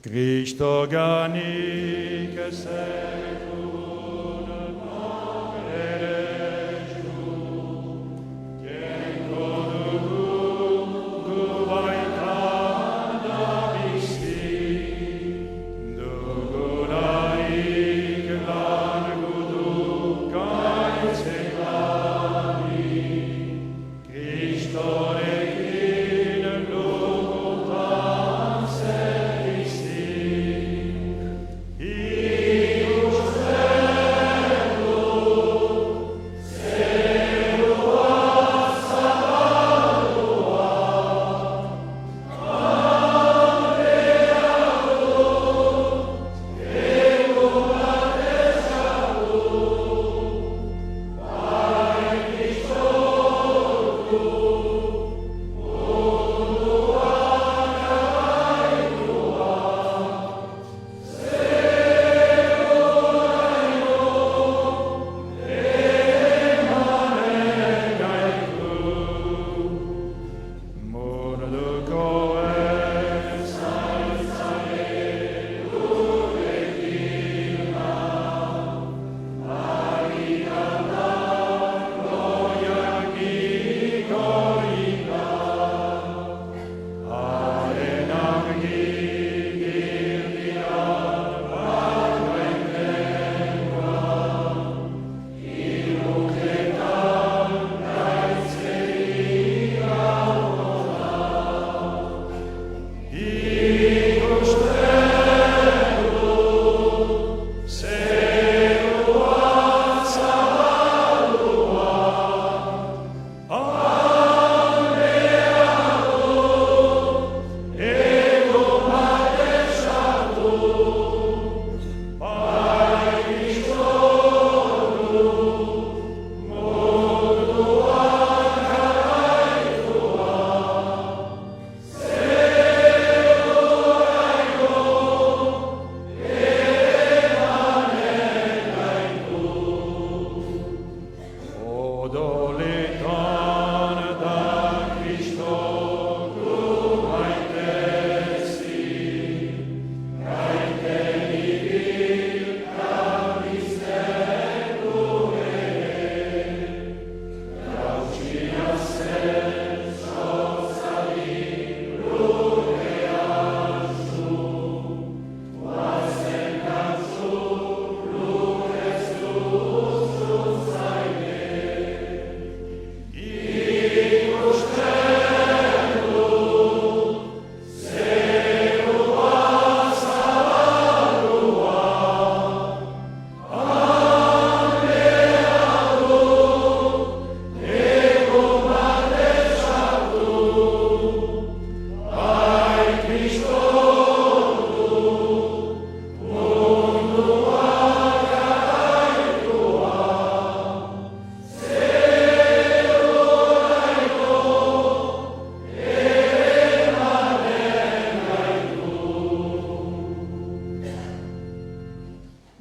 Cristo gani que secum eres tu, quien conducum guai canabisti, dugulai lan guducai secani, Cristo recin locutam servisti, Ius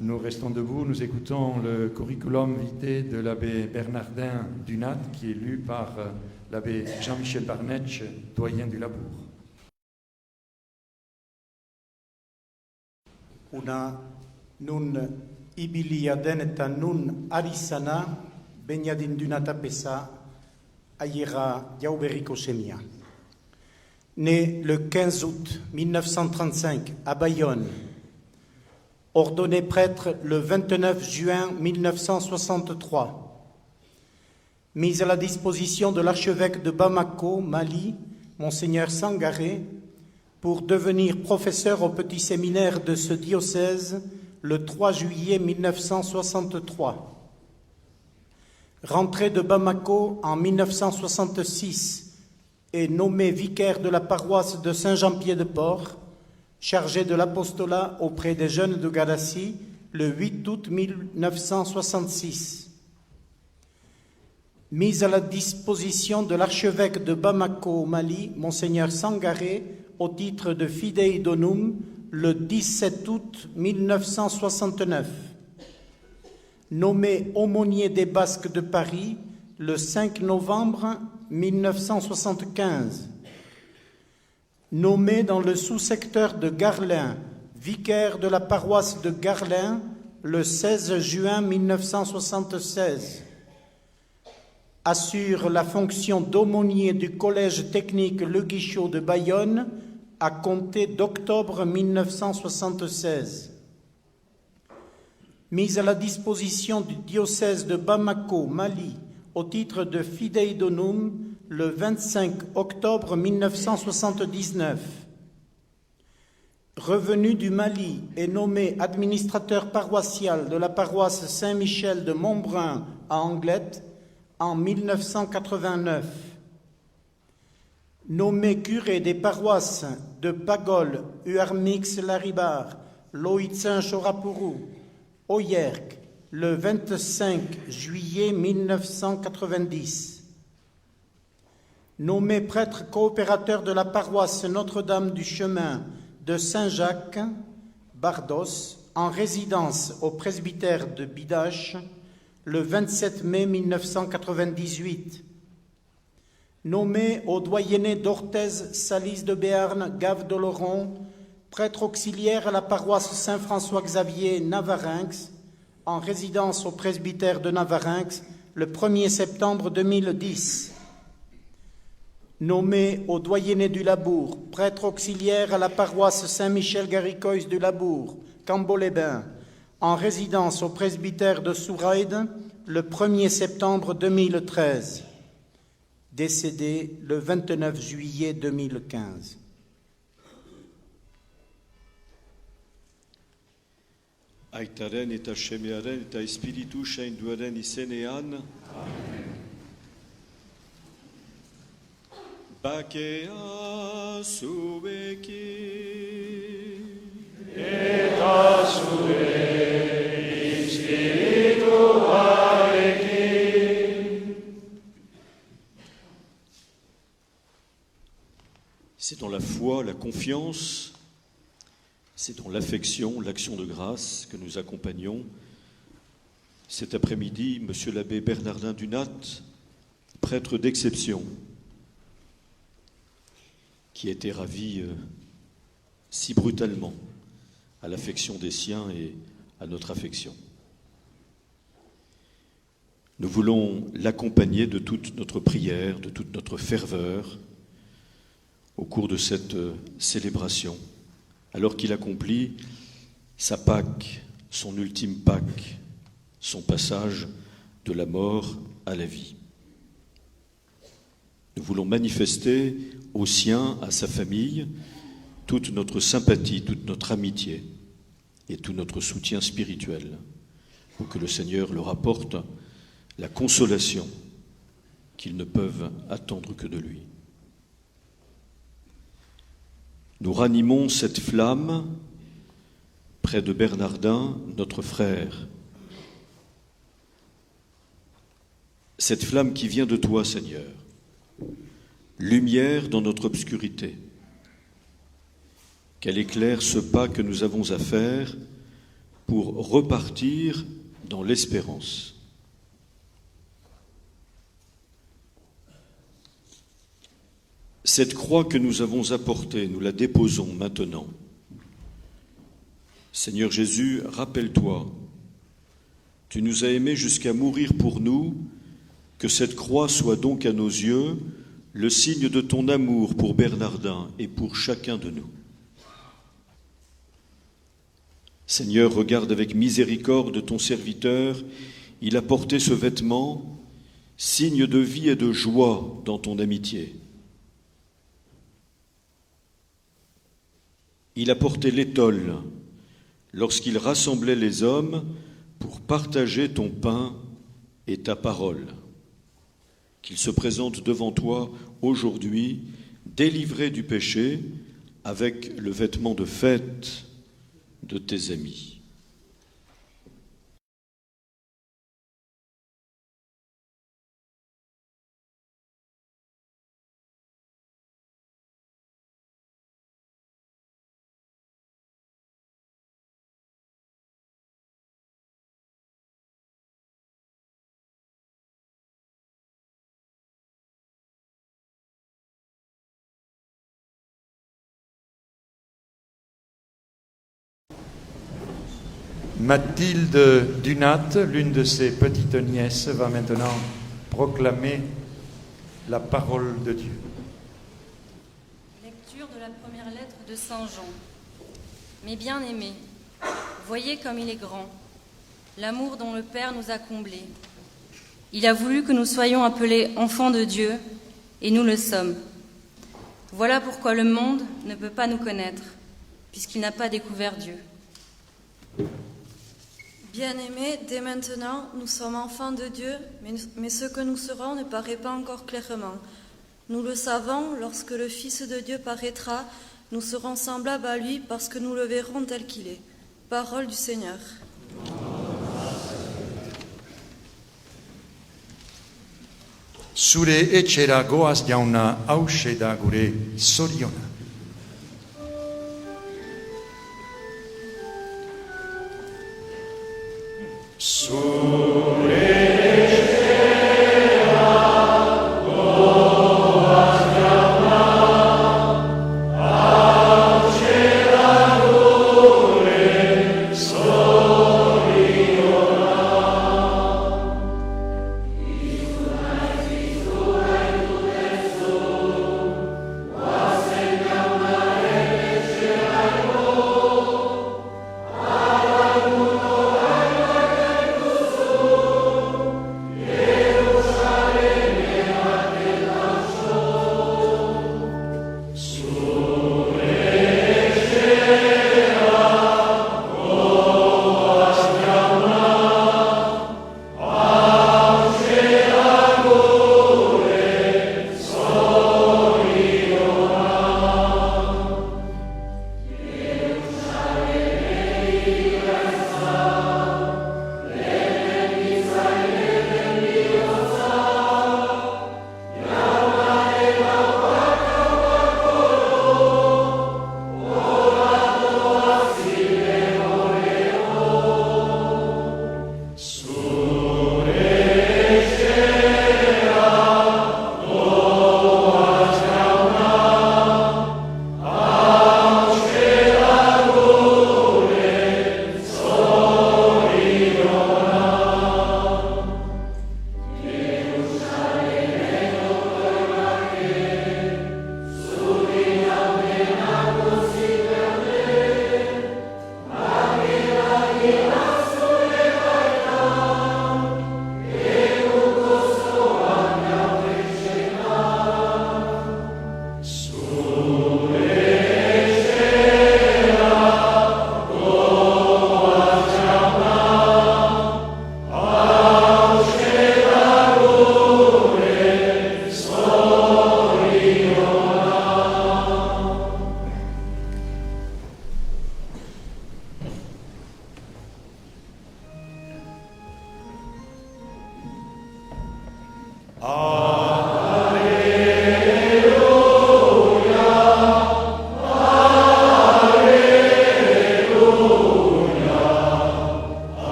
Nous restons debout, nous écoutons le curriculum vitae de l'abbé Bernardin Dunat, qui est lu par l'abbé Jean-Michel Barnetch, doyen du Labour. Una nun ibilia deneta nun arisana, Benyadin Dunat apesa, ayera Yauberiko Semia. Né le 15 août 1935 à Bayonne, ordonné prêtre le 29 juin 1963, mis à la disposition de l'archevêque de Bamako, Mali, Monseigneur Sangaré, pour devenir professeur au petit séminaire de ce diocèse le 3 juillet 1963. Rentré de Bamako en 1966 et nommé vicaire de la paroisse de Saint-Jean-Pied-de-Port, chargé de l'apostolat auprès des jeunes de Gadassi le 8 août 1966. Mis à la disposition de l'archevêque de Bamako au Mali, Monseigneur Sangaré, au titre de Fidei Donum, le 17 août 1969. Nommé aumônier des Basques de Paris le 5 novembre 1975. Nommé dans le sous-secteur de Garlin, vicaire de la paroisse de Garlin, le 16 juin 1976. Assure la fonction d'aumônier du collège technique Le Guichot de Bayonne à compter d'octobre 1976. Mise à la disposition du diocèse de Bamako, Mali, au titre de Fidei Donum, le 25 octobre 1979. Revenu du Mali et nommé administrateur paroissial de la paroisse Saint-Michel de Montbrun à Anglette en 1989. Nommé curé des paroisses de Pagol, Uarmix-Laribar, Loïtzin-Chorapuru, Oyerk, le 25 juillet 1990. Nommé prêtre coopérateur de la paroisse Notre-Dame du Chemin de Saint-Jacques, Bardos, en résidence au presbytère de Bidache, le 27 mai 1998. Nommé au doyenné d'Orthez, Salis de Béarn, Gave d'Oloron, prêtre auxiliaire à la paroisse Saint-François-Xavier, Navarinx, en résidence au presbytère de Navarinx, le 1er septembre 2010. Nommé au doyenné du Labour, prêtre auxiliaire à la paroisse Saint-Michel-Garicois du Labour, Cambo-les-Bains, en résidence au presbytère de Souraïde, le 1er septembre 2013. Décédé le 29 juillet 2015. Aitaren eta semearen eta espiritu sainduaren izenean. Bakea zuekin. Eta zure espirituarekin. C'est dans la foi, la confiance, c'est dans l'affection, l'action de grâce que nous accompagnons. Cet après-midi, Monsieur l'abbé Bernardin Dunat, prêtre d'exception, qui a été ravi si brutalement à l'affection des siens et à notre affection. Nous voulons l'accompagner de toute notre prière, de toute notre ferveur au cours de cette célébration, alors qu'il accomplit sa Pâque, son ultime Pâque, son passage de la mort à la vie. Nous voulons manifester aux siens, à sa famille, toute notre sympathie, toute notre amitié et tout notre soutien spirituel, pour que le Seigneur leur apporte la consolation qu'ils ne peuvent attendre que de lui. Nous ranimons cette flamme près de Bernardin, notre frère. Cette flamme qui vient de toi, Seigneur, lumière dans notre obscurité, qu'elle éclaire ce pas que nous avons à faire pour repartir dans l'espérance. Cette croix que nous avons apportée, nous la déposons maintenant. Seigneur Jésus, rappelle-toi, tu nous as aimés jusqu'à mourir pour nous, que cette croix soit donc à nos yeux le signe de ton amour pour Bernardin et pour chacun de nous. Seigneur, regarde avec miséricorde ton serviteur, il a porté ce vêtement, signe de vie et de joie dans ton amitié. Il a porté l'étole lorsqu'il rassemblait les hommes pour partager ton pain et ta parole. Qu'il se présente devant toi aujourd'hui, délivré du péché, avec le vêtement de fête de tes amis. Mathilde Dunat, l'une de ses petites nièces, va maintenant proclamer la parole de Dieu. Lecture de la première lettre de Saint Jean. Mes bien-aimés, voyez comme il est grand, l'amour dont le Père nous a comblés. Il a voulu que nous soyons appelés enfants de Dieu, et nous le sommes. Voilà pourquoi le monde ne peut pas nous connaître, puisqu'il n'a pas découvert Dieu. Bien-aimés, dès maintenant, nous sommes enfants de Dieu, mais ce que nous serons ne paraît pas encore clairement. Nous le savons, lorsque le Fils de Dieu paraîtra, nous serons semblables à lui parce que nous le verrons tel qu'il est. Parole du Seigneur. Zure etxera goaz jauna hause da gure zoriona.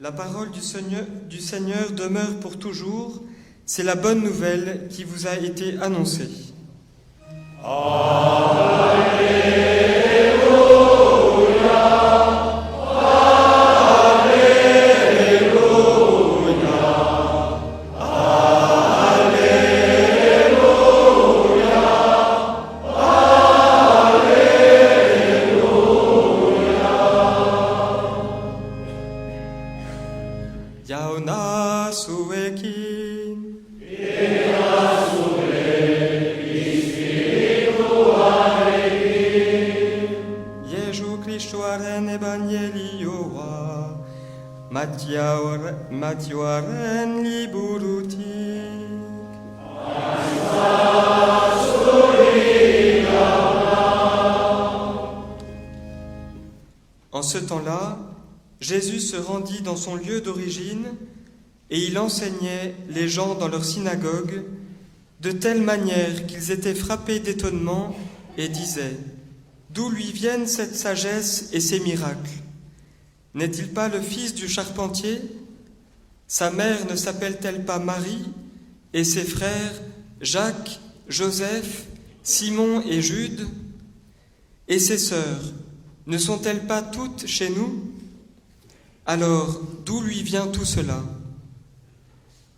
La parole du Seigneur demeure pour toujours. C'est la bonne nouvelle qui vous a été annoncée. Yaona suekin. Jesu Kristuaren evangelioa, Matioaren liburutik. En ce temps-là, Jésus se rendit dans son lieu d'origine et il enseignait les gens dans leur synagogue de telle manière qu'ils étaient frappés d'étonnement et disaient « D'où lui viennent cette sagesse et ces miracles ? N'est-il pas le fils du charpentier ? Sa mère ne s'appelle-t-elle pas Marie, et ses frères Jacques, Joseph, Simon et Jude? Et ses sœurs, ne sont-elles pas toutes chez nous? Alors, d'où lui vient tout cela?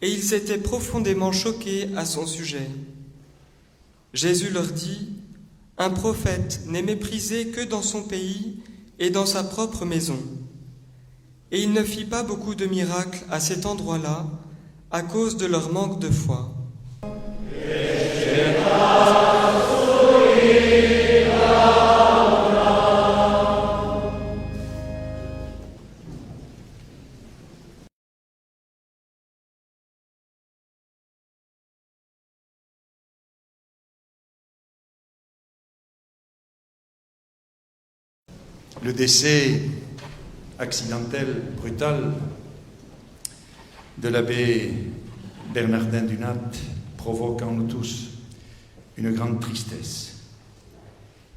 Et ils étaient profondément choqués à son sujet. Jésus leur dit, « Un prophète n'est méprisé que dans son pays et dans sa propre maison. » Et il ne fit pas beaucoup de miracles à cet endroit-là à cause de leur manque de foi. Le décès accidentel, brutal, de l'abbé Bernardin Dunat provoque en nous tous une grande tristesse.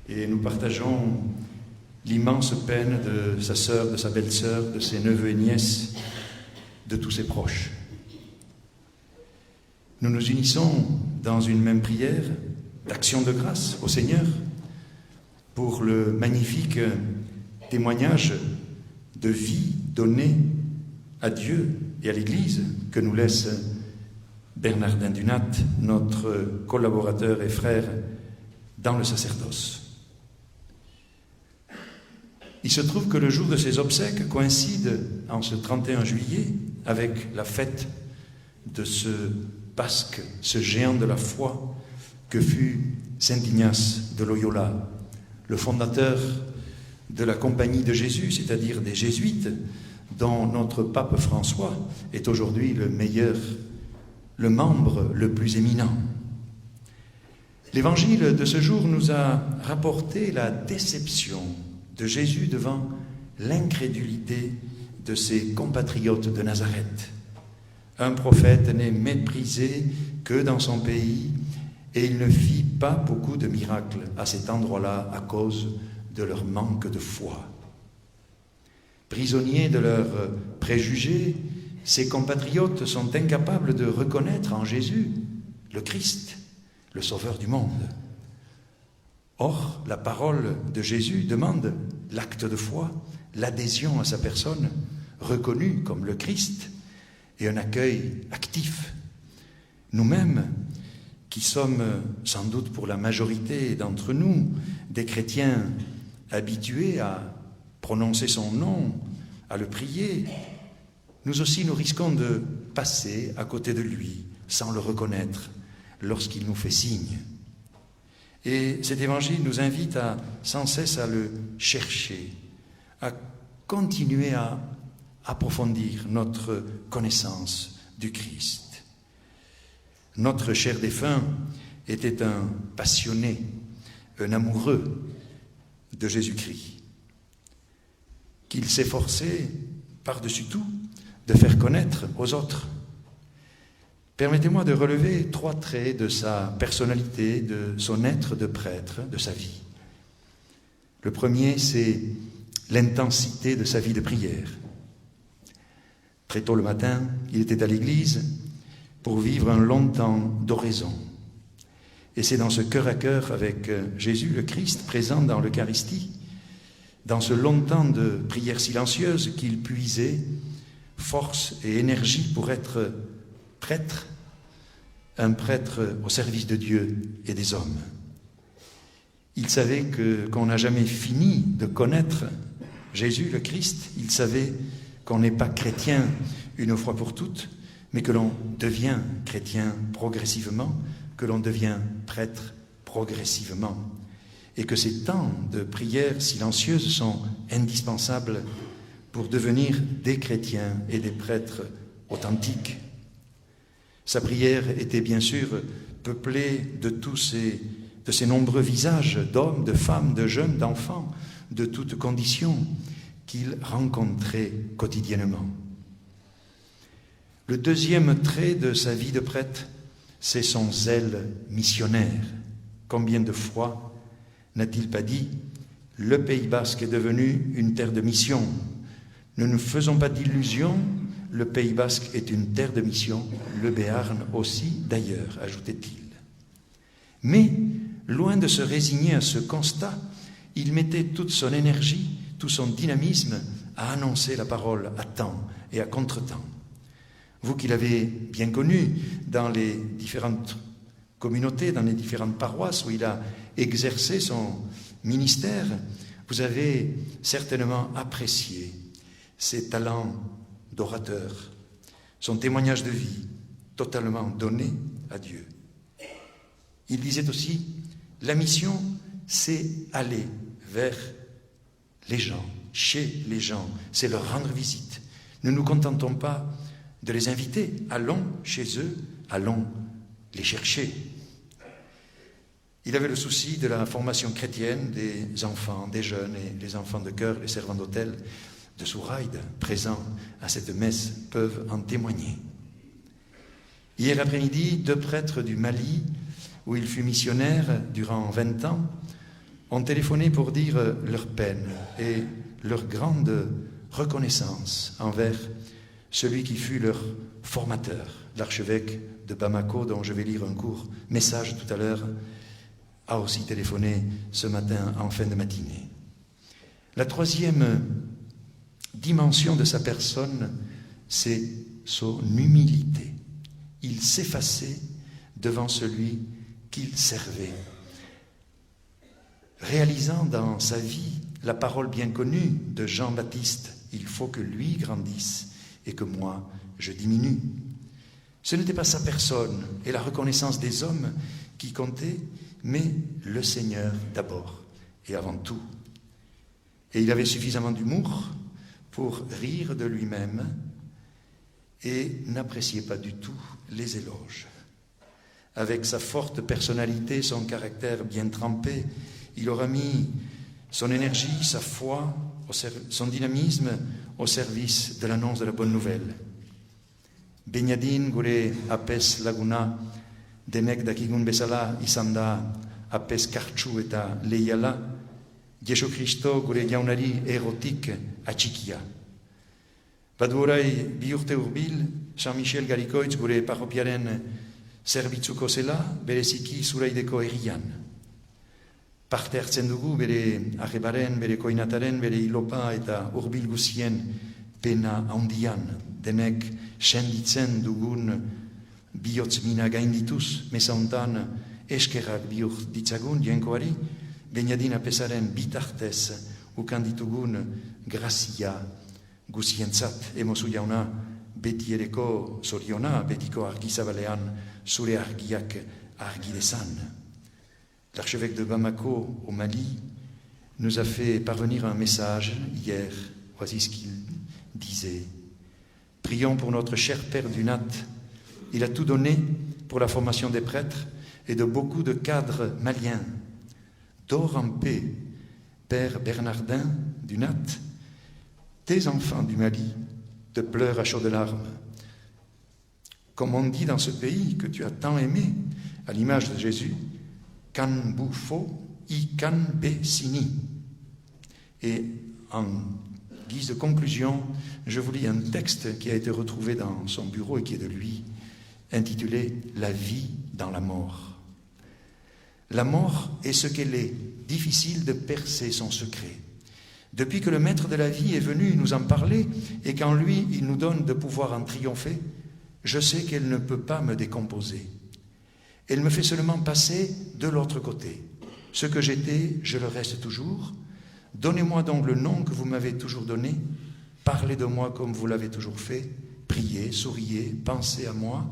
Et nous partageons l'immense peine de sa sœur, de sa belle-sœur, de ses neveux et nièces, de tous ses proches. Nous nous unissons dans une même prière d'action de grâce au Seigneur pour le magnifique témoignage de vie donnée à Dieu et à l'Église que nous laisse Bernardin Dunat, notre collaborateur et frère dans le sacerdoce. Il se trouve que le jour de ses obsèques coïncide en ce 31 juillet avec la fête de ce Basque, ce géant de la foi que fut Saint Ignace de Loyola, le fondateur de la Compagnie de Jésus, c'est-à-dire des Jésuites, dont notre pape François est aujourd'hui le membre le plus éminent. L'évangile de ce jour nous a rapporté la déception de Jésus devant l'incrédulité de ses compatriotes de Nazareth. Un prophète n'est méprisé que dans son pays, et il ne fit pas beaucoup de miracles à cet endroit-là à cause de leur manque de foi. Prisonniers de leurs préjugés, ces compatriotes sont incapables de reconnaître en Jésus le Christ, le Sauveur du monde. Or, la parole de Jésus demande l'acte de foi, l'adhésion à sa personne, reconnue comme le Christ, et un accueil actif. Nous-mêmes, qui sommes sans doute pour la majorité d'entre nous des chrétiens habitués à prononcer son nom, à le prier, nous aussi nous risquons de passer à côté de lui sans le reconnaître lorsqu'il nous fait signe. Et cet évangile nous invite sans cesse à le chercher, à continuer à approfondir notre connaissance du Christ. Notre cher défunt était un passionné, un amoureux de Jésus-Christ, qu'il s'efforçait par-dessus tout de faire connaître aux autres. Permettez-moi de relever 3 traits de sa personnalité, de son être de prêtre, de sa vie. Le premier, c'est l'intensité de sa vie de prière. Très tôt le matin, il était à l'église pour vivre un long temps d'oraison. Et c'est dans ce cœur à cœur avec Jésus, le Christ, présent dans l'Eucharistie, dans ce long temps de prière silencieuse, qu'il puisait force et énergie pour être prêtre, un prêtre au service de Dieu et des hommes. Il savait qu'on n'a jamais fini de connaître Jésus, le Christ. Il savait qu'on n'est pas chrétien une fois pour toutes, mais que l'on devient chrétien progressivement, que l'on devient prêtre progressivement, et que ces temps de prière silencieuse sont indispensables pour devenir des chrétiens et des prêtres authentiques. Sa prière était bien sûr peuplée de ces nombreux visages d'hommes, de femmes, de jeunes, d'enfants, de toutes conditions qu'il rencontrait quotidiennement. Le deuxième trait de sa vie de prêtre, c'est son zèle missionnaire. Combien de fois n'a-t-il pas dit « Le Pays basque est devenu une terre de mission. Ne nous faisons pas d'illusions, le Pays basque est une terre de mission, le Béarn aussi d'ailleurs, ajoutait-il. Mais, loin de se résigner à ce constat, il mettait toute son énergie, tout son dynamisme à annoncer la parole à temps et à contre-temps. Vous qui l'avez bien connu dans les différentes communautés, dans les différentes paroisses où il a exercé son ministère, vous avez certainement apprécié ses talents d'orateur, son témoignage de vie totalement donné à Dieu. Il disait aussi, la mission, c'est aller vers les gens, chez les gens, c'est leur rendre visite. Ne nous contentons pas de les inviter, allons chez eux, allons les chercher. Il avait le souci de la formation chrétienne des enfants, des jeunes et les enfants de chœur, les servants d'hôtel de Souraïd, présents à cette messe, peuvent en témoigner. Hier après-midi, 2 prêtres du Mali, où il fut missionnaire durant 20 ans, ont téléphoné pour dire leur peine et leur grande reconnaissance envers celui qui fut leur formateur, l'archevêque de Bamako, dont je vais lire un court message tout à l'heure, a aussi téléphoné ce matin en fin de matinée. La troisième dimension de sa personne, c'est son humilité. Il s'effaçait devant celui qu'il servait, réalisant dans sa vie la parole bien connue de Jean-Baptiste, « Il faut que lui grandisse et que moi je diminue ». Ce n'était pas sa personne et la reconnaissance des hommes qui comptaient, mais le Seigneur d'abord et avant tout. Et il avait suffisamment d'humour pour rire de lui-même et n'appréciait pas du tout les éloges. Avec sa forte personnalité, son caractère bien trempé, il aura mis son énergie, sa foi, son dynamisme au service de l'annonce de la bonne nouvelle. Beñadin gure apes laguna, denek dakigun bezala izan da apes kartsu eta leiala, Jesu Kristo gure jaunari erotik atxikia. Badu orai 2 urte hurbil, San Michel Garikoitz gure parropiaren zerbitzuko zela, bereziki Zuraideko herrian. Parte hartzen dugu bere arrebaren, bere koinataren, bere ilopa eta hurbil guzien pena handian, denek senditzen dugun bihotz mina gaindituz, meza hontan eskerrak bihur ditzagun jenkoari, Beñadin apesaren bitartez ukan ditugun grazia guzientzat, emozu jauna beti ereko zoriona, betiko argizabalean zure argiak argi dezan. L'archevêque de Bamako, au Mali, nous a fait parvenir un message hier. Voici ce qu'il disait. Prions pour notre cher Père Dunat. Il a tout donné pour la formation des prêtres et de beaucoup de cadres maliens. Dors en paix, Père Bernardin Dunat. Tes enfants du Mali te pleurent à chaudes larmes. Comme on dit dans ce pays que tu as tant aimé, à l'image de Jésus, Kan Bufo I Kan Be Sini. Et en guise de conclusion, je vous lis un texte qui a été retrouvé dans son bureau et qui est de lui, intitulé « La vie dans la mort ». La mort est ce qu'elle est, difficile de percer son secret. Depuis que le Maître de la vie est venu nous en parler et qu'en lui il nous donne de pouvoir en triompher, je sais qu'elle ne peut pas me décomposer. Elle me fait seulement passer de l'autre côté. Ce que j'étais, je le reste toujours. Donnez-moi donc le nom que vous m'avez toujours donné. Parlez de moi comme vous l'avez toujours fait. Priez, souriez, pensez à moi.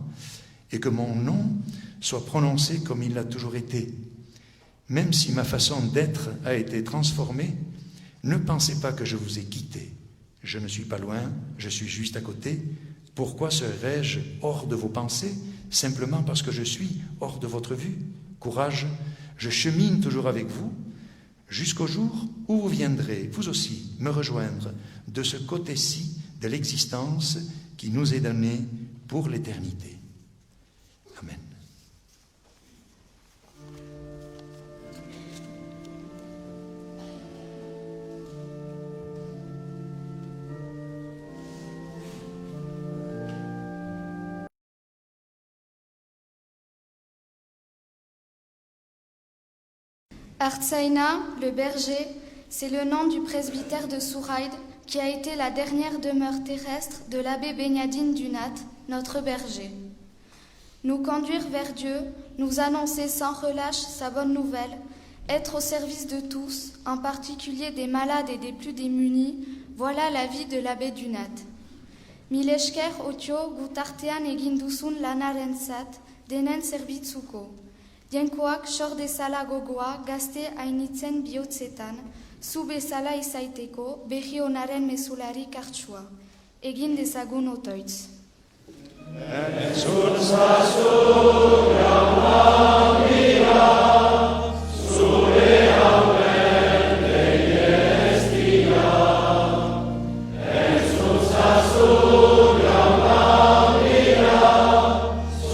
Et que mon nom soit prononcé comme il l'a toujours été. Même si ma façon d'être a été transformée, ne pensez pas que je vous ai quitté. Je ne suis pas loin, je suis juste à côté. Pourquoi serais-je hors de vos pensées, simplement parce que je suis hors de votre vue? Courage, je chemine toujours avec vous, jusqu'au jour où vous viendrez, vous aussi, me rejoindre de ce côté-ci de l'existence qui nous est donnée pour l'éternité. Amen. Artsaina, le berger, c'est le nom du presbytère de Souraïd qui a été la dernière demeure terrestre de l'abbé Beniadine Dunat, notre berger. Nous conduire vers Dieu, nous annoncer sans relâche sa bonne nouvelle, être au service de tous, en particulier des malades et des plus démunis, voilà la vie de l'abbé Dunat. Milesker otio gutartean egin duzun lanarentzat denen zerbitzuko. Jainkoak sor dezala gogoa gazte hainitzen bihotzetan, zu bezala izaiteko berri onaren mezulari kartsua. Egin dezagun otoitz. Entzun zazu Maria, zure hauen deiestia. Entzun zazu Maria,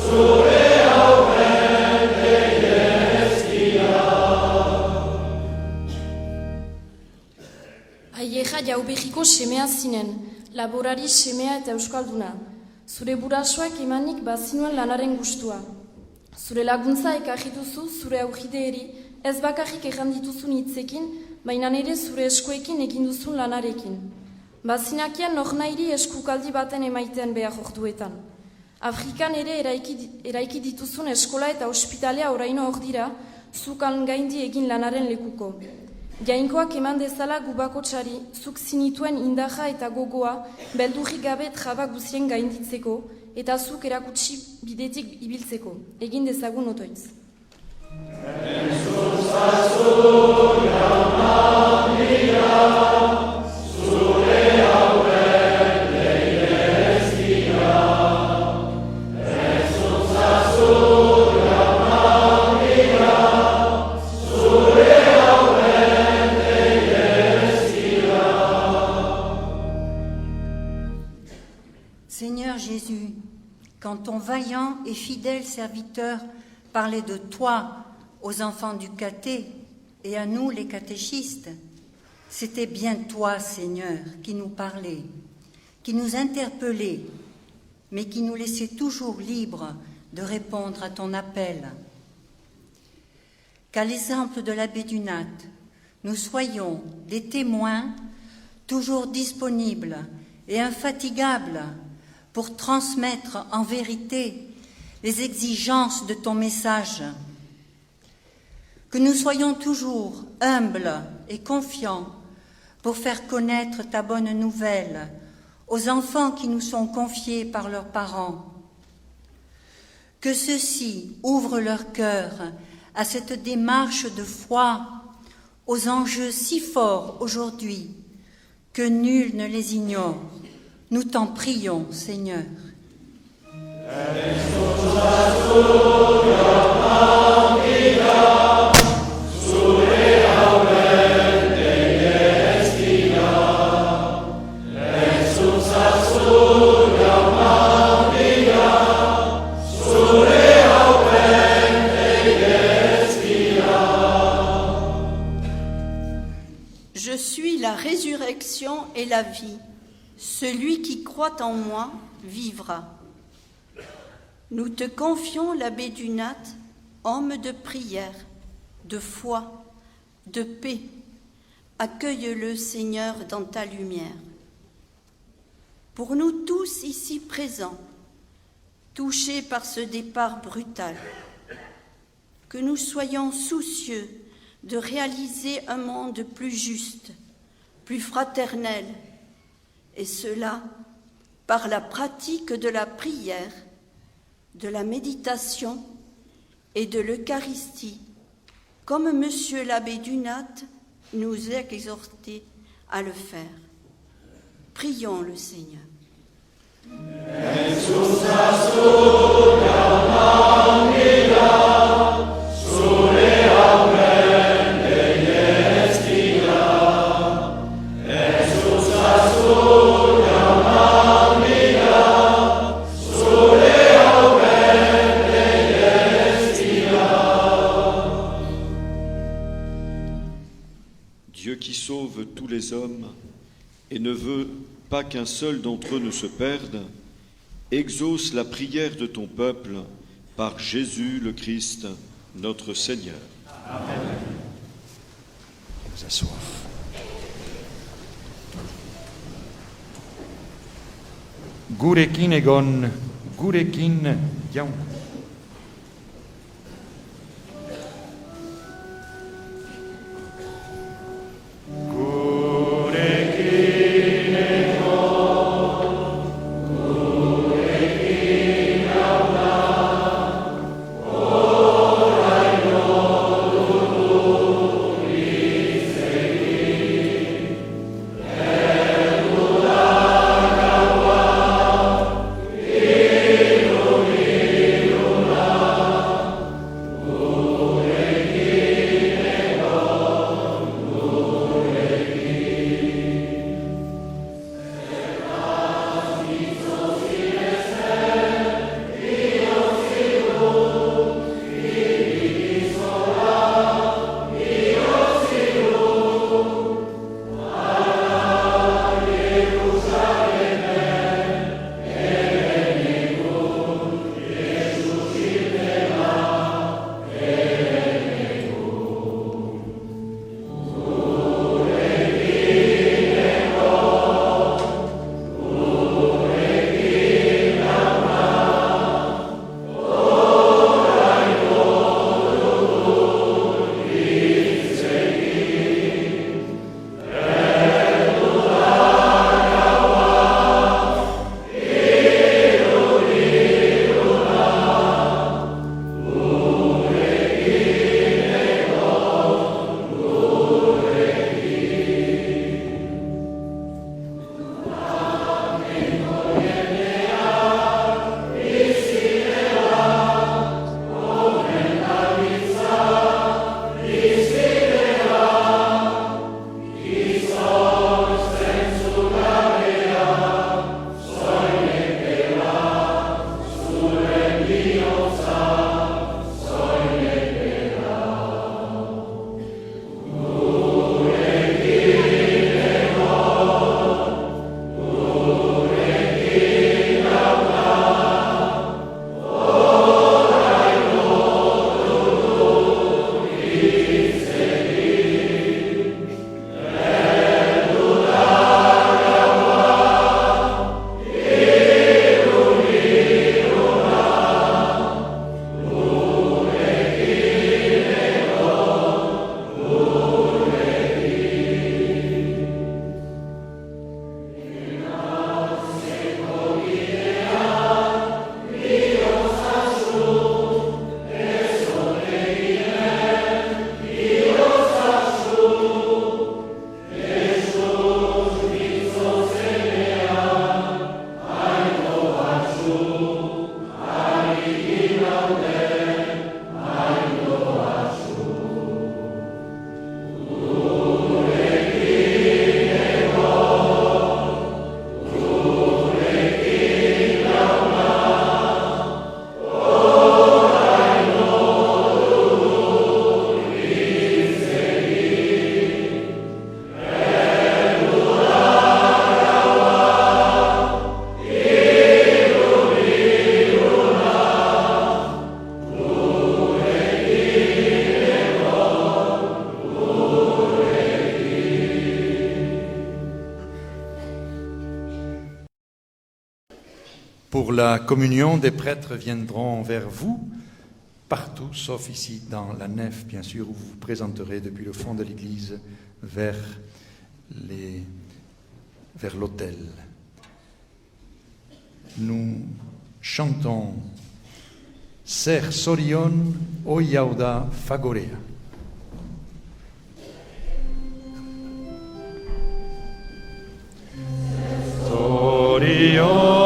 zure hauen deiestia. Aieja jaubegiko semea zinen, laborari semea eta euskalduna. Zure burasoak emanik bazinuen lanaren gustua. Zure laguntza ekarri duzu zure aurrideeri, ez bakarrik erran dituzun hitzekin, baina ere zure eskuekin egin duzun lanarekin. Bazinakian nornairi eskukaldi baten emaiten behar orduetan. Afrikan ere eraiki dituzun eskola eta ospitalea oraino hor dira, zukan gaindi egin lanaren lekuko. Jainkoak eman dezala gubakotsari, zuk zinituen indarra eta gogoa, beldurrik gabe traba guzien gainditzeko, eta zuk erakutsi bidetik ibiltzeko. Egin dezagun otoitz. Entzun zazu Maria, zure hauen deiestia. Entzun zazu Maria, zure hauen deiestia. Seigneur Jésus, quand ton vaillant et fidèle serviteur parlait de toi aux enfants du caté et à nous les catéchistes, c'était bien toi, Seigneur, qui nous parlais, qui nous interpellais, mais qui nous laissait toujours libres de répondre à ton appel. Qu'à l'exemple de l'abbé Dunat, nous soyons des témoins toujours disponibles et infatigables pour transmettre en vérité les exigences de ton message. Que nous soyons toujours humbles et confiants pour faire connaître ta bonne nouvelle aux enfants qui nous sont confiés par leurs parents. Que ceux-ci ouvrent leur cœur à cette démarche de foi, aux enjeux si forts aujourd'hui que nul ne les ignore. Nous t'en prions, Seigneur. Je suis la résurrection et la vie. Celui qui croit en moi vivra. Nous te confions l'abbé Dunat, homme de prière, de foi, de paix. Accueille-le, Seigneur, dans ta lumière. Pour nous tous ici présents, touchés par ce départ brutal, que nous soyons soucieux de réaliser un monde plus juste, plus fraternel, et cela par la pratique de la prière, de la méditation et de l'Eucharistie, comme Monsieur l'abbé Dunat nous a exhortés à le faire. Prions le Seigneur. Dieu qui sauve tous les hommes et ne veut pas qu'un seul d'entre eux ne se perde, exauce la prière de ton peuple par Jésus le Christ, notre Seigneur. Amen. vous asseoir. Gurekin egon, gurekin jaun. Pour la communion, des prêtres viendront vers vous, partout, sauf ici dans la nef, bien sûr, où vous vous présenterez depuis le fond de l'église vers l'autel. Nous chantons Ser Sorion Oyauda Fagorea. Sorion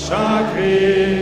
Sanctus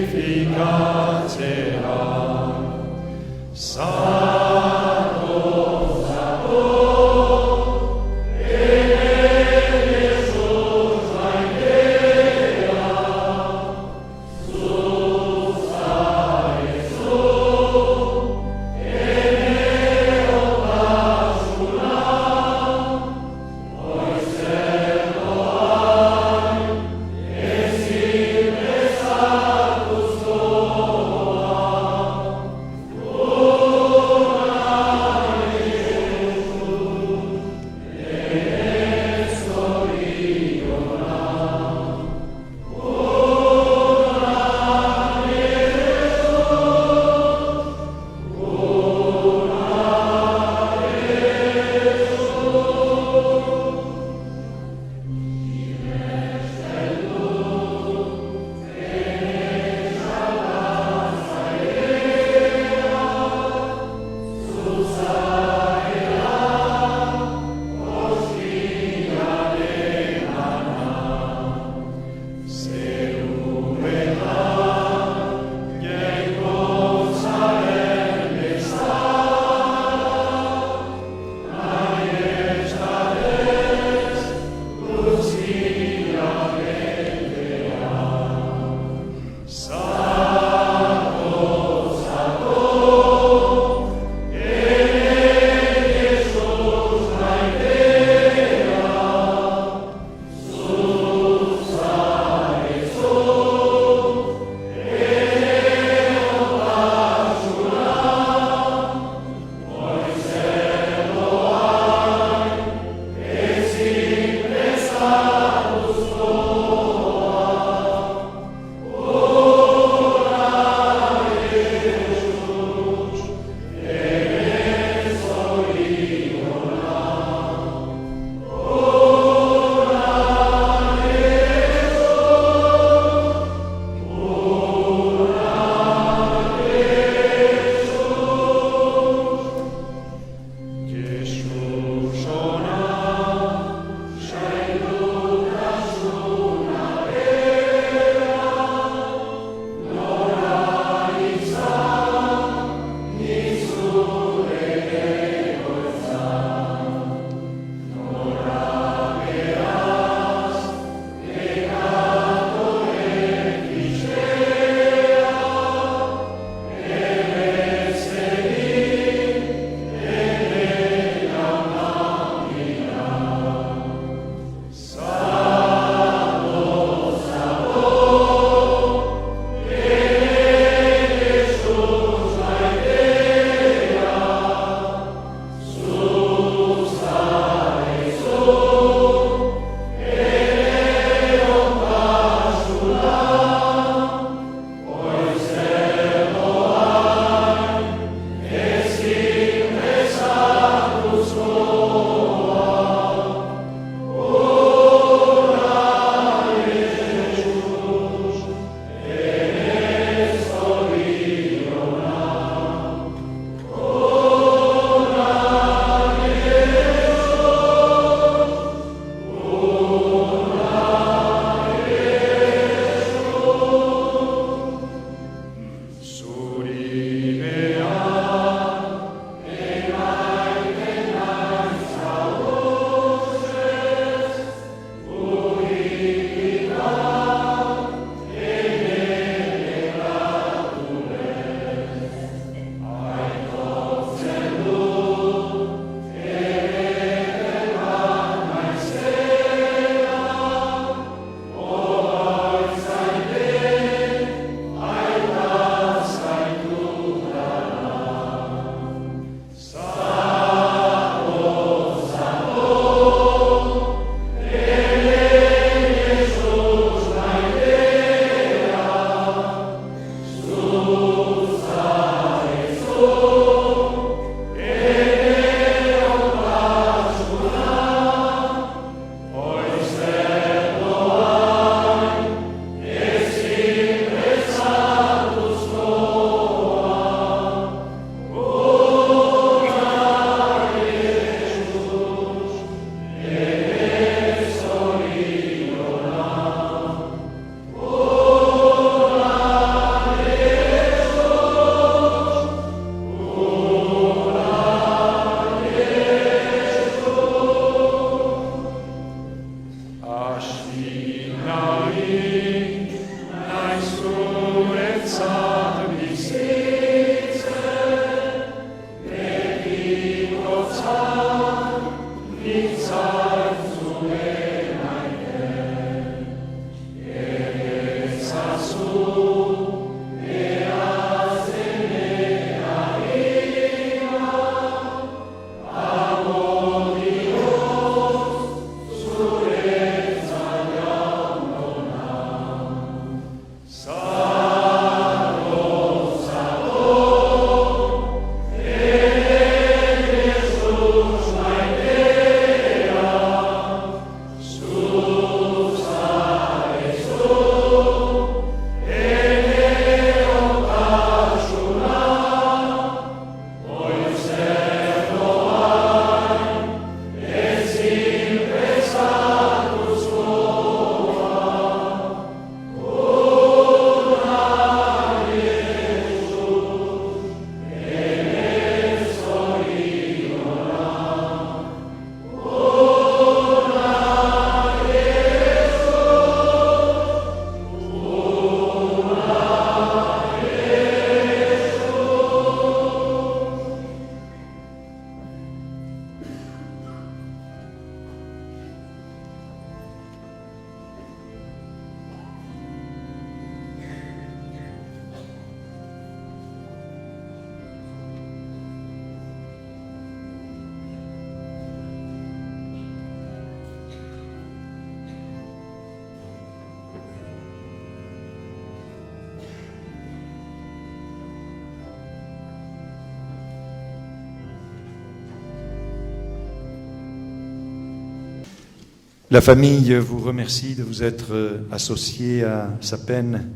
La famille vous remercie de vous être associé à sa peine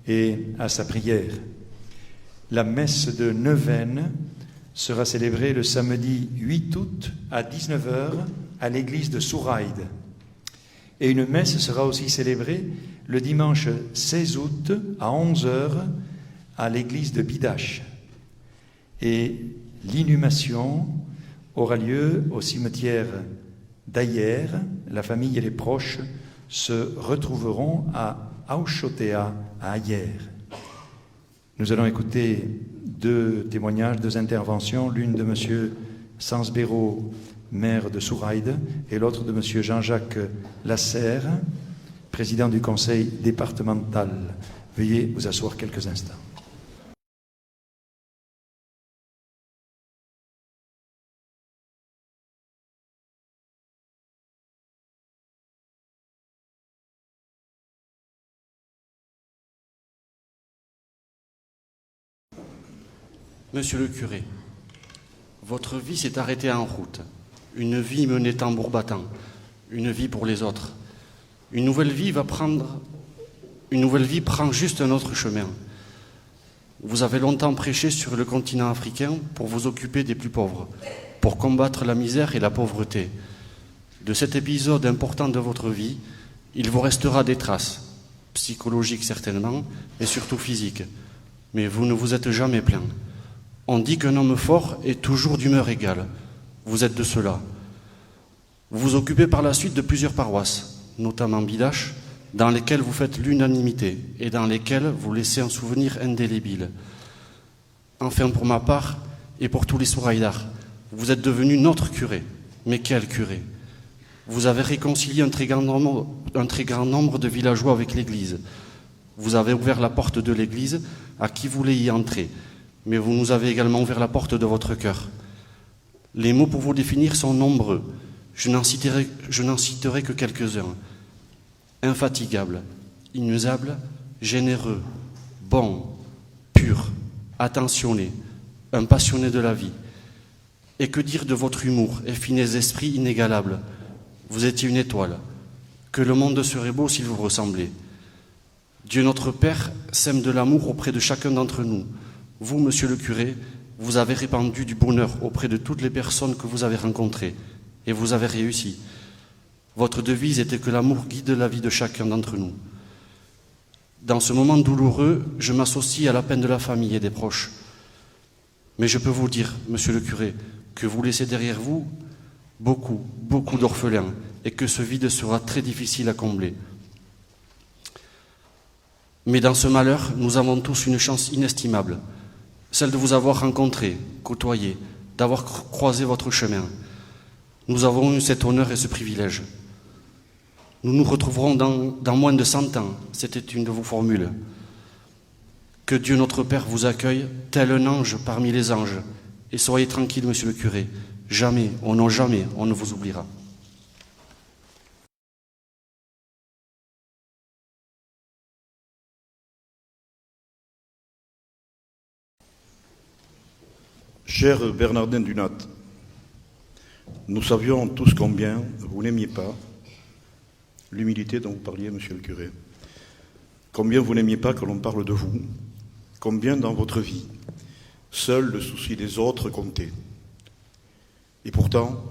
et à sa prière. La messe de neuvaine sera célébrée le samedi 8 août à 19h à l'église de Souraïd. Et une messe sera aussi célébrée le dimanche 16 août à 11h à l'église de Bidache. Et l'inhumation aura lieu au cimetière d'Ayer. La famille et les proches se retrouveront à Auchotea, à Ayer. Nous allons écouter deux témoignages, deux interventions, l'une de M. Sansbero, maire de Souraïd, et l'autre de M. Jean-Jacques Lasserre, président du conseil départemental. Veuillez vous asseoir quelques instants. Monsieur le curé, votre vie s'est arrêtée en route. Une vie menée tambour battant, une vie pour les autres. Une nouvelle vie prend juste un autre chemin. Vous avez longtemps prêché sur le continent africain pour vous occuper des plus pauvres, pour combattre la misère et la pauvreté. De cet épisode important de votre vie, il vous restera des traces, psychologiques certainement, et surtout physiques. Mais vous ne vous êtes jamais plaint. On dit qu'un homme fort est toujours d'humeur égale. Vous êtes de cela. Vous vous occupez par la suite de plusieurs paroisses, notamment Bidache, dans lesquelles vous faites l'unanimité et dans lesquelles vous laissez un souvenir indélébile. Enfin, pour ma part, et pour tous les Souraïdards, vous êtes devenu notre curé. Mais quel curé! Vous avez réconcilié un très grand nombre de villageois avec l'Église. Vous avez ouvert la porte de l'Église à qui voulait y entrer. Mais vous nous avez également ouvert la porte de votre cœur. Les mots pour vous définir sont nombreux. Je n'en citerai que quelques-uns. Infatigable, inusable, généreux, bon, pur, attentionné, un passionné de la vie. Et que dire de votre humour et finesse d'esprit inégalable? Vous étiez une étoile. Que le monde serait beau s'il vous ressemblait. Dieu notre Père sème de l'amour auprès de chacun d'entre nous. Vous, monsieur le curé, vous avez répandu du bonheur auprès de toutes les personnes que vous avez rencontrées, et vous avez réussi. Votre devise était que l'amour guide la vie de chacun d'entre nous. Dans ce moment douloureux, je m'associe à la peine de la famille et des proches. Mais je peux vous dire, monsieur le curé, que vous laissez derrière vous beaucoup d'orphelins, et que ce vide sera très difficile à combler. Mais dans ce malheur, nous avons tous une chance inestimable, celle de vous avoir rencontré, côtoyé, d'avoir croisé votre chemin. Nous avons eu cet honneur et ce privilège. Nous nous retrouverons dans moins de 100 ans, c'était une de vos formules. Que Dieu notre Père vous accueille, tel un ange parmi les anges. Et soyez tranquille, monsieur le curé, jamais, oh non jamais, on ne vous oubliera. Cher Bernardin Dunat, nous savions tous combien vous n'aimiez pas l'humilité dont vous parliez, monsieur le curé, combien vous n'aimiez pas que l'on parle de vous, combien dans votre vie, seul le souci des autres comptait. Et pourtant,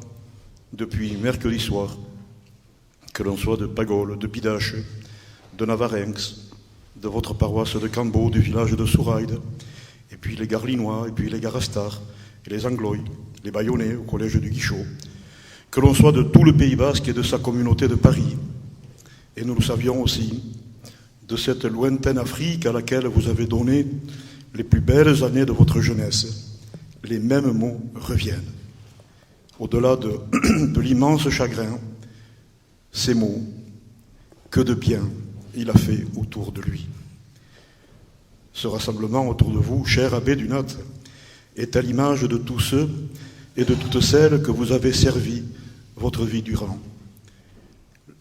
depuis mercredi soir, que l'on soit de Pagole, de Pidache, de Navarenx, de votre paroisse de Cambo, du village de Souraide, et puis les Garlinois, et puis les Garastars, et les Anglois, les Bayonnais au collège du Guichot, que l'on soit de tout le Pays Basque et de sa communauté de Paris. Et nous le savions aussi, de cette lointaine Afrique à laquelle vous avez donné les plus belles années de votre jeunesse. Les mêmes mots reviennent. Au-delà de l'immense chagrin, ces mots, que de bien il a fait autour de lui. Ce rassemblement autour de vous, cher abbé Dunat, est à l'image de tous ceux et de toutes celles que vous avez servis votre vie durant.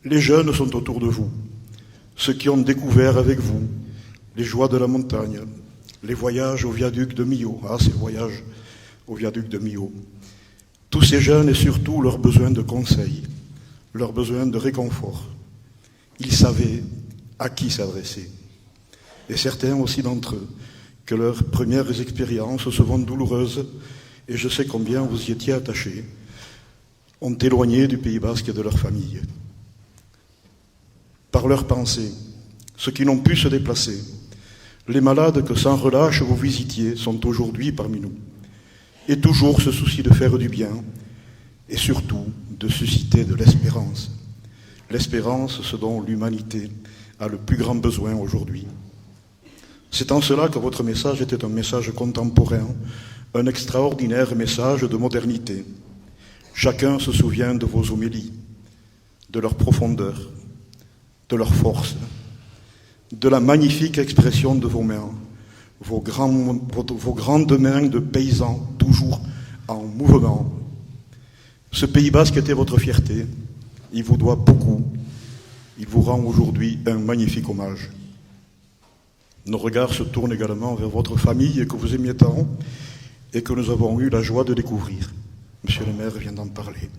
Les jeunes sont autour de vous, ceux qui ont découvert avec vous les joies de la montagne, les voyages au viaduc de Millau. Ah, ces voyages au viaduc de Millau. Tous ces jeunes et surtout leurs besoins de conseils, leurs besoins de réconfort. Ils savaient à qui s'adresser. Et certains aussi d'entre eux, que leurs premières expériences, souvent douloureuses, et je sais combien vous y étiez attachés, ont éloigné du Pays Basque et de leur famille. Par leurs pensées, ceux qui n'ont pu se déplacer, les malades que sans relâche vous visitiez sont aujourd'hui parmi nous, et toujours ce souci de faire du bien, et surtout de susciter de l'espérance. L'espérance, ce dont l'humanité a le plus grand besoin aujourd'hui. C'est en cela que votre message était un message contemporain, un extraordinaire message de modernité. Chacun se souvient de vos homélies, de leur profondeur, de leur force, de la magnifique expression de vos mains, vos grandes mains de paysans toujours en mouvement. Ce Pays Basque était votre fierté, il vous doit beaucoup, il vous rend aujourd'hui un magnifique hommage. Nos regards se tournent également vers votre famille que vous aimiez tant et que nous avons eu la joie de découvrir. Monsieur le maire vient d'en parler.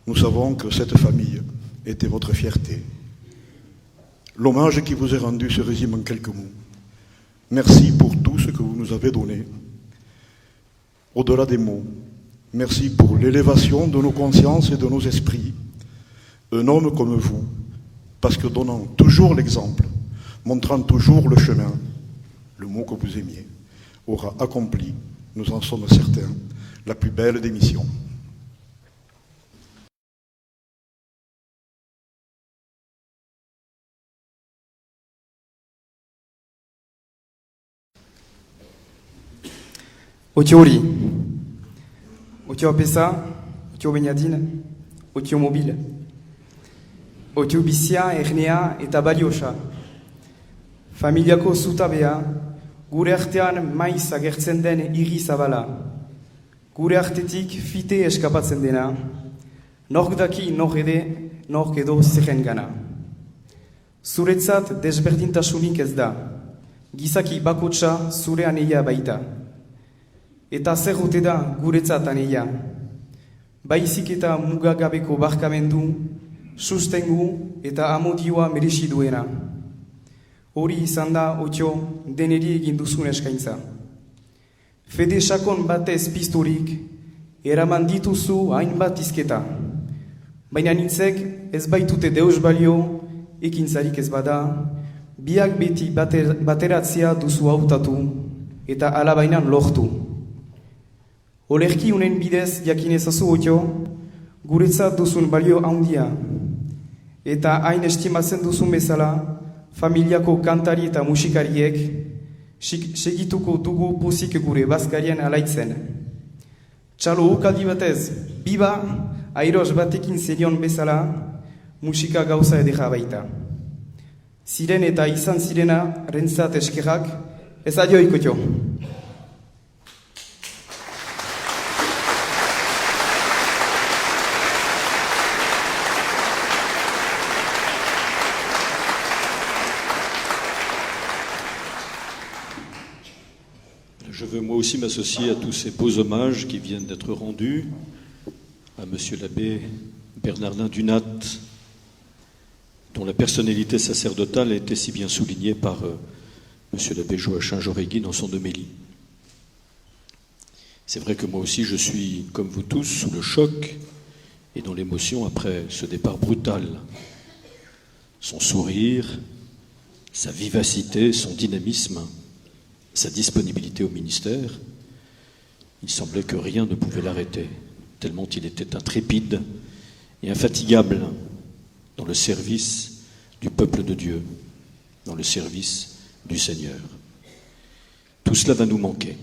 Nous savons que cette famille était votre fierté. L'hommage qui vous est rendu se résume en quelques mots. Merci pour tout ce que vous nous avez donné. Au-delà des mots, merci pour l'élévation de nos consciences et de nos esprits. Un homme comme vous, parce que donnant toujours l'exemple, montrant toujours le chemin, le mot que vous aimiez, aura accompli, nous en sommes certains, la plus belle des missions. Otio hori, otio apesa, otio beniadin, otio mobil, otio bizia, ernea eta baliosa. Familiako zutabea, gure artean maiz agertzen den irri zabala. Gure artetik fite eskapatzen dena, nork daki nor edo zeren gana. Zuretzat desberdintasunik ez da, gizaki bakotsa zure aneia baita. Eta zer ote da guretzat aneia, baizik eta mugagabeko barkamendu, sustengu eta amodioa merezi duena. Hori izan da, otio, deneri egin duzun eskaintza. Fede sakon batez pizturik, eraman dituzu hainbat izketa. Baina nintzek ez baitute deus balio, ekintzarik ez bada, biak beti bateratzea duzu hautatu, eta alabainan lortu. Olerki unen bidez jakinezazu otio, guretzat duzun balio handia, eta hain estimatzen duzun bezala, familiako kantari eta musikariek, segituko dugu pozik gure bazkarien alaitzen. Txalo ukaldi batez, biba, airos batekin zerion bezala, musika gauza edera baita. Ziren eta izan zirena, rentzat eskerrak, ez adio ikotio. Je veux moi aussi m'associer à tous ces beaux hommages qui viennent d'être rendus à Monsieur l'abbé Bernardin Dunat, dont la personnalité sacerdotale a été si bien soulignée par Monsieur l'abbé Joachim Jaurégui dans son homélie. C'est vrai que moi aussi je suis, comme vous tous, sous le choc et dans l'émotion après ce départ brutal. Son sourire, sa vivacité, son dynamisme, sa disponibilité au ministère, il semblait que rien ne pouvait l'arrêter, tellement il était intrépide et infatigable dans le service du peuple de Dieu, dans le service du Seigneur. Tout cela va nous manquer.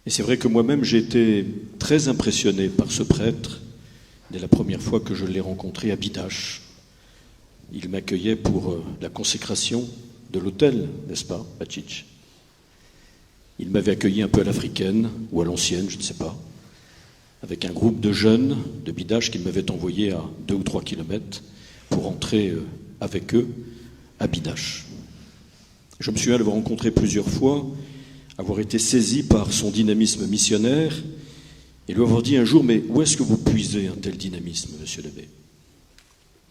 Et c'est vrai que moi-même j'ai été très impressionné par ce prêtre dès la première fois que je l'ai rencontré à Bidache. Il m'accueillait pour la consécration de l'hôtel, n'est-ce pas, Bachich? Il m'avait accueilli un peu à l'africaine, ou à l'ancienne, je ne sais pas, avec un groupe de jeunes de Bidache qu'il m'avait envoyé à 2 ou 3 kilomètres pour entrer avec eux à Bidache. Je me souviens l'avoir rencontré plusieurs fois, avoir été saisi par son dynamisme missionnaire et lui avoir dit un jour « Mais où est-ce que vous puisez un tel dynamisme, monsieur l'abbé ?»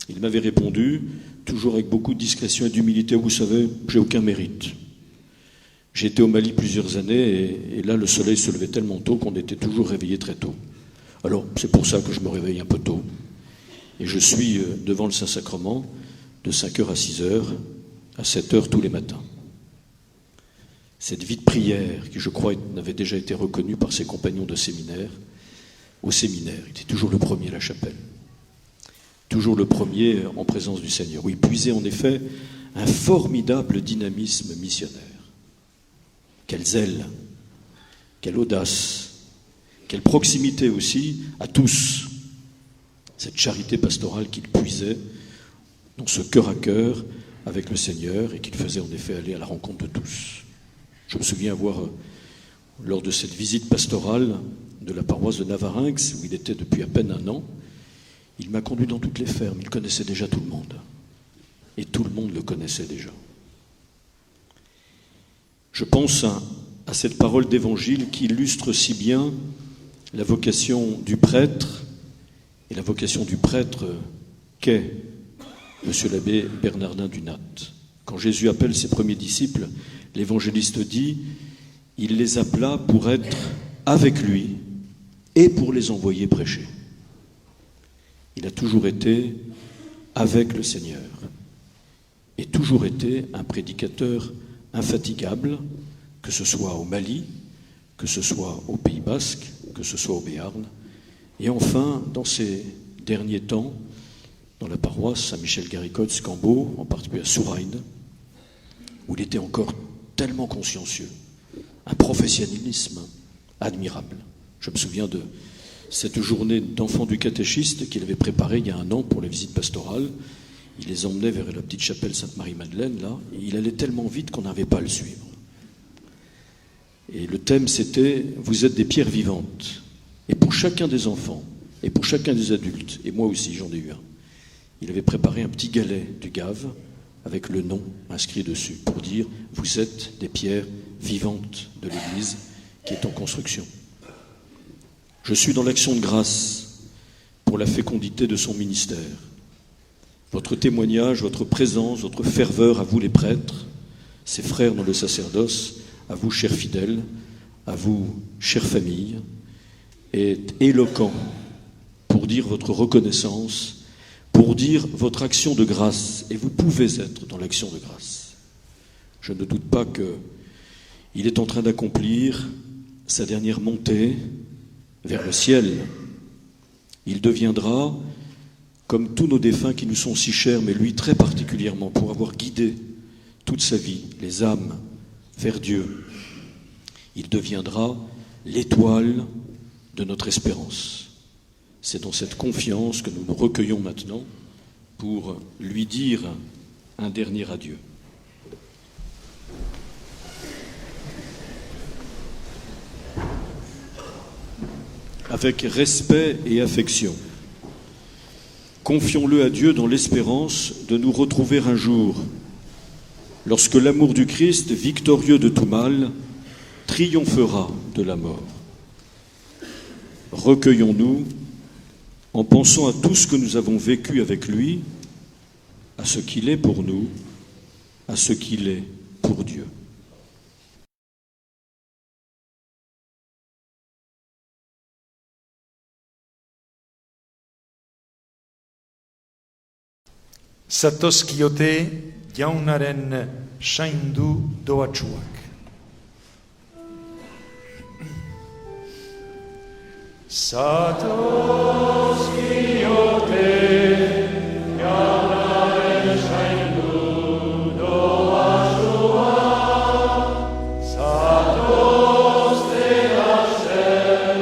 Il m'avait répondu, toujours avec beaucoup de discrétion et d'humilité, « Vous savez, j'ai aucun mérite. J'ai été au Mali plusieurs années et là, le soleil se levait tellement tôt qu'on était toujours réveillé très tôt. Alors, c'est pour ça que je me réveille un peu tôt. Et je suis devant le Saint-Sacrement de 5h à 6h, à 7h tous les matins. » Cette vie de prière, qui je crois n'avait déjà été reconnue par ses compagnons de séminaire, au séminaire, il était toujours le premier à la chapelle. Toujours le premier en présence du Seigneur, où il puisait en effet un formidable dynamisme missionnaire. Quel zèle, quelle audace, quelle proximité aussi à tous. Cette charité pastorale qu'il puisait dans ce cœur à cœur avec le Seigneur et qu'il faisait en effet aller à la rencontre de tous. Je me souviens avoir, lors de cette visite pastorale de la paroisse de Navarinx, où il était depuis à peine 1 an, il m'a conduit dans toutes les fermes, il connaissait déjà tout le monde. Et tout le monde le connaissait déjà. Je pense à cette parole d'évangile qui illustre si bien la vocation du prêtre, et la vocation du prêtre qu'est Monsieur l'abbé Bernardin Dunat. Quand Jésus appelle ses premiers disciples, l'évangéliste dit, il les appela pour être avec lui et pour les envoyer prêcher. Il a toujours été avec le Seigneur et toujours été un prédicateur infatigable, que ce soit au Mali, que ce soit au Pays Basque, que ce soit au Béarn, et enfin, dans ces derniers temps, dans la paroisse Saint-Michel-Garicot, Cambo, en particulier à Souraïd, où il était encore tellement consciencieux, un professionnalisme admirable. Je me souviens de cette journée d'enfants du catéchiste qu'il avait préparée il y a 1 an pour les visites pastorales. Il les emmenait vers la petite chapelle Sainte-Marie-Madeleine, là, et il allait tellement vite qu'on n'arrivait pas à le suivre. Et le thème, c'était « Vous êtes des pierres vivantes ». Et pour chacun des enfants, et pour chacun des adultes, et moi aussi j'en ai eu un, il avait préparé un petit galet du Gave avec le nom inscrit dessus pour dire « Vous êtes des pierres vivantes de l'Église qui est en construction ». Je suis dans l'action de grâce pour la fécondité de son ministère. Votre témoignage, votre présence, votre ferveur à vous les prêtres, ses frères dans le sacerdoce, à vous chers fidèles, à vous chères familles, est éloquent pour dire votre reconnaissance, pour dire votre action de grâce, et vous pouvez être dans l'action de grâce. Je ne doute pas qu'il est en train d'accomplir sa dernière montée vers le ciel. Il deviendra, comme tous nos défunts qui nous sont si chers, mais lui très particulièrement, pour avoir guidé toute sa vie, les âmes, vers Dieu. Il deviendra l'étoile de notre espérance. C'est dans cette confiance que nous nous recueillons maintenant pour lui dire un dernier adieu. Avec respect et affection, confions-le à Dieu dans l'espérance de nous retrouver un jour, lorsque l'amour du Christ, victorieux de tout mal, triomphera de la mort. Recueillons-nous en pensant à tout ce que nous avons vécu avec lui, à ce qu'il est pour nous, à ce qu'il est pour Dieu. Zatozkiote jaunaren saindu doatsuak. Zatozkiote jaunaren saindu doatsuak. Zatozte azer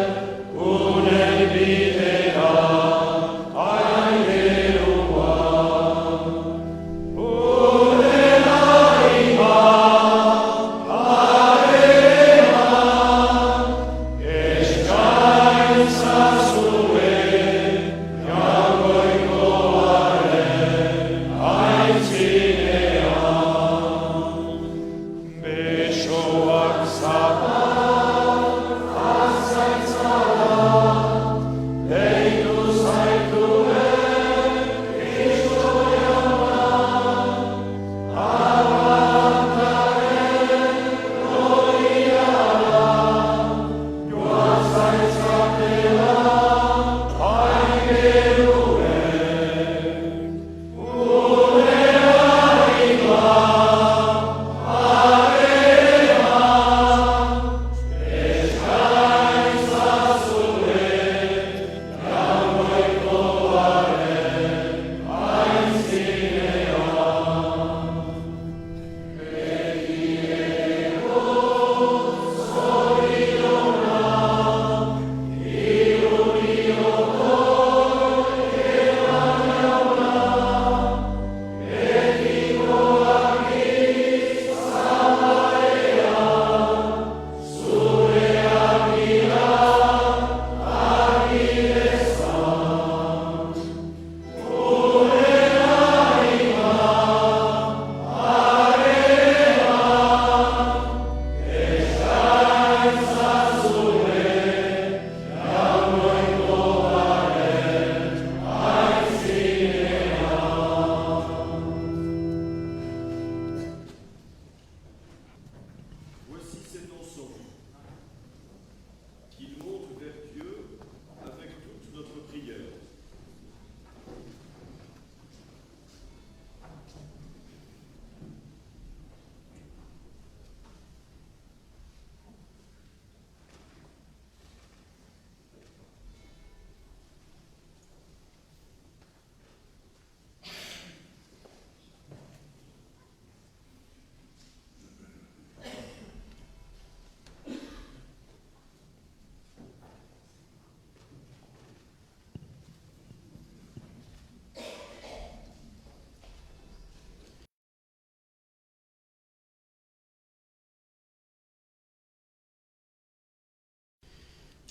unen bitera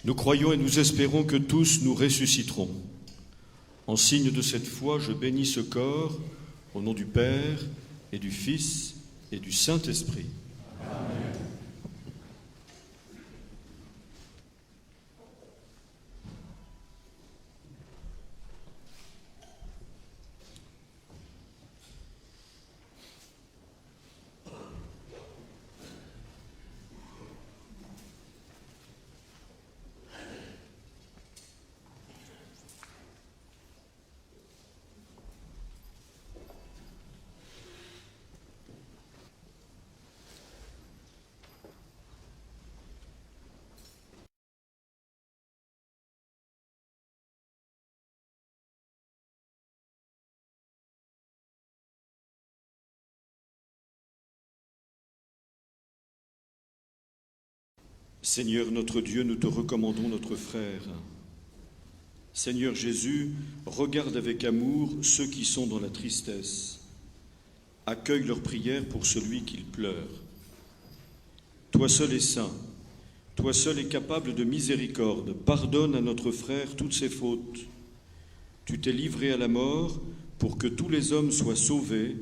Nous croyons et nous espérons que tous nous ressusciterons. En signe de cette foi, je bénis ce corps au nom du Père et du Fils et du Saint-Esprit. Amen. Seigneur notre Dieu, nous te recommandons notre frère. Seigneur Jésus, regarde avec amour ceux qui sont dans la tristesse. Accueille leurs prières pour celui qu'ils pleurent. Toi seul es saint, toi seul es capable de miséricorde. Pardonne à notre frère toutes ses fautes. Tu t'es livré à la mort pour que tous les hommes soient sauvés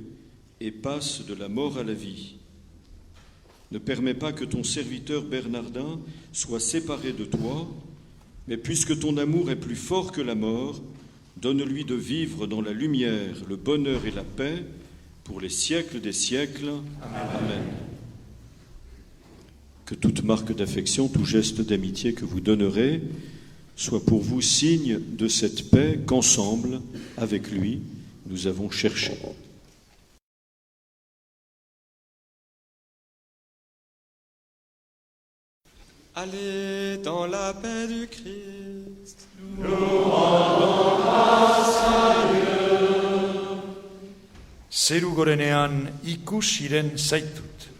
et passent de la mort à la vie. Ne permets pas que ton serviteur Bernardin soit séparé de toi, mais puisque ton amour est plus fort que la mort, donne-lui de vivre dans la lumière, le bonheur et la paix pour les siècles des siècles. Amen. Que toute marque d'affection, tout geste d'amitié que vous donnerez soit pour vous signe de cette paix qu'ensemble, avec lui, nous avons cherchée. Allez dans la paix du Christ. Nous rendons grâce à Dieu. Zeru gorenean ikusiren zaitut.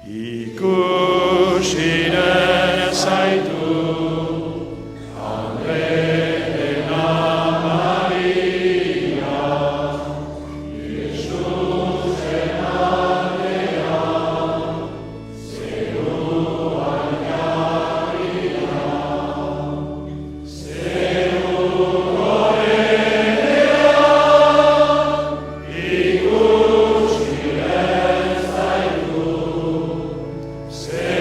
Ikusiren zaitut. Say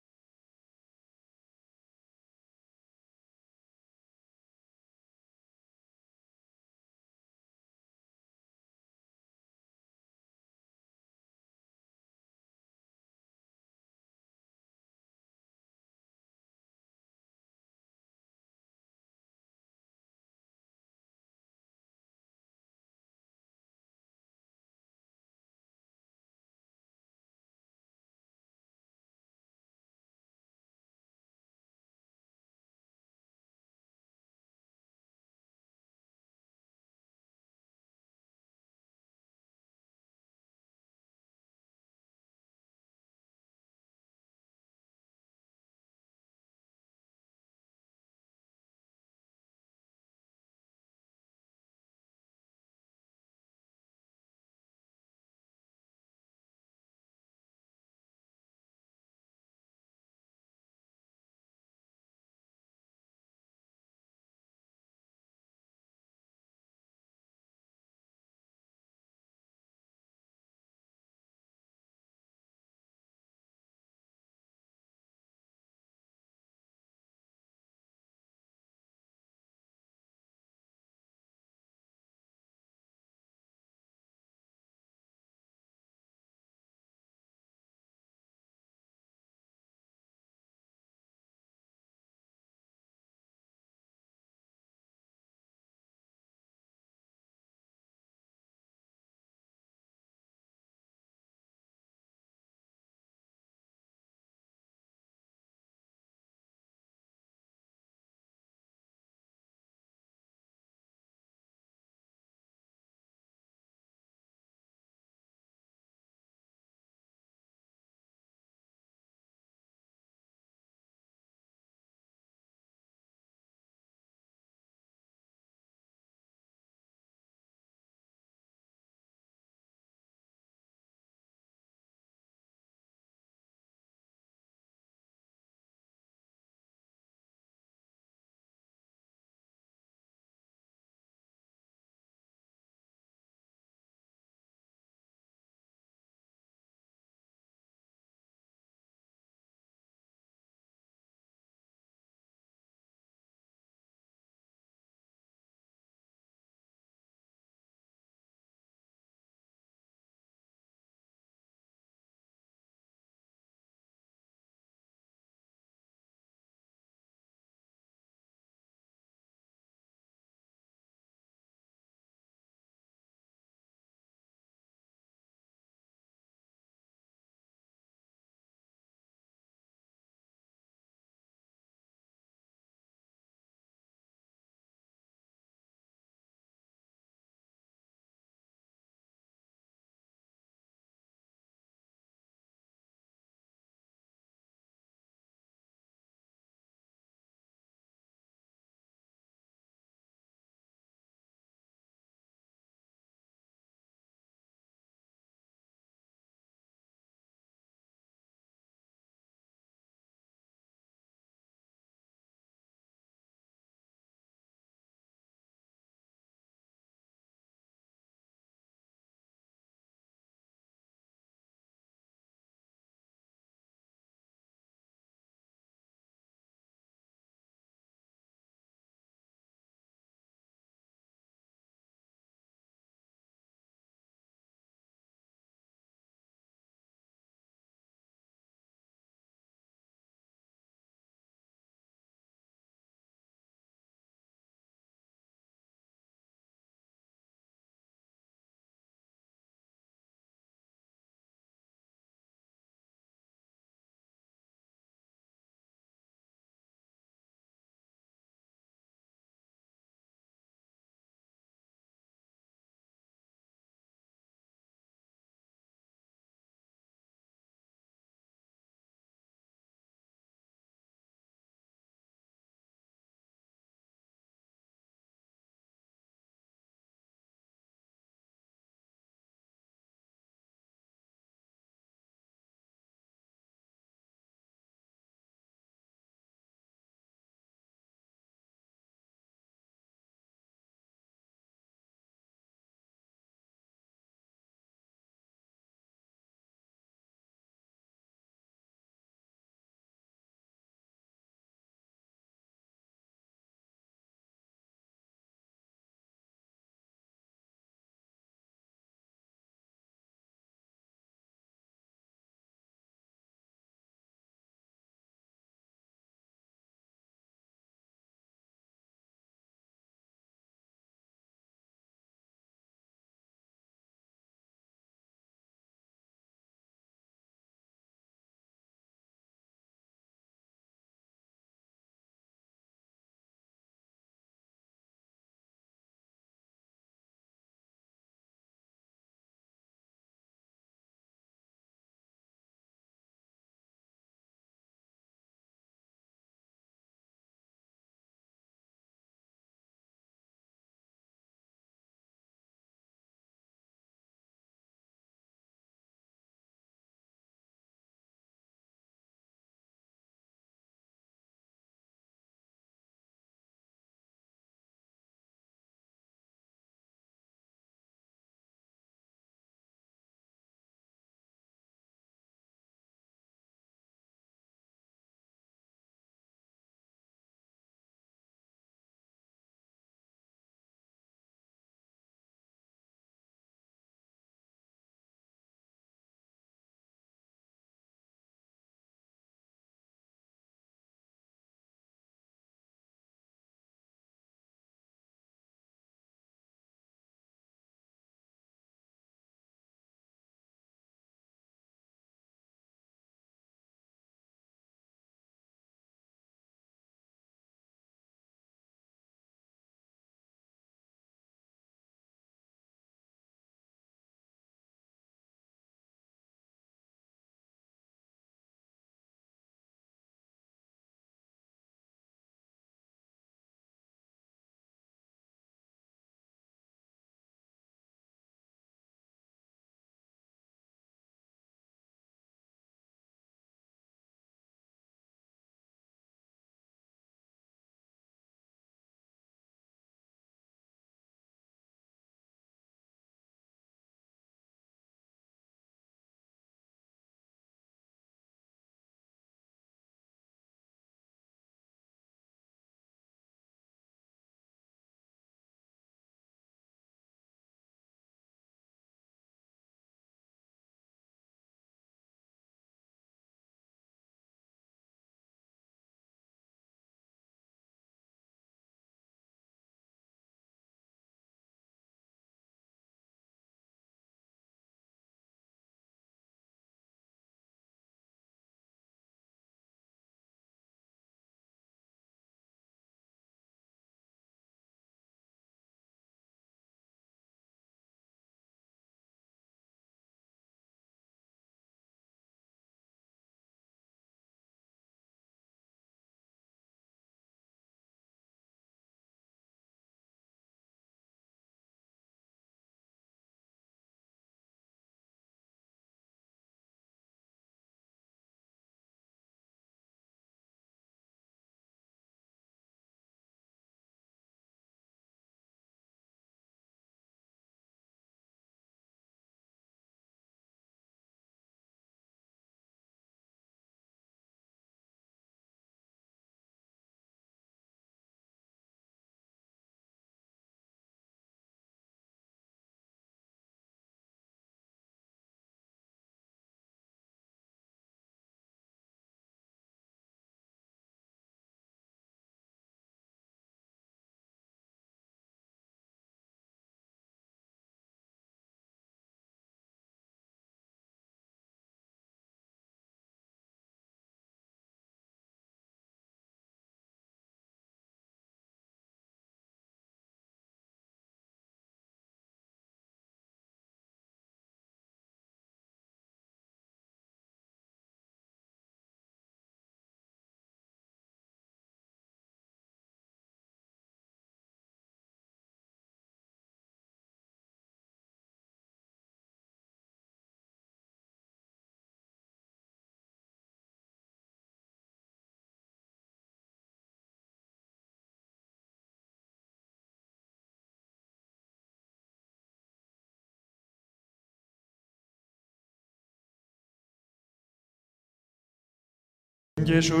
Jesús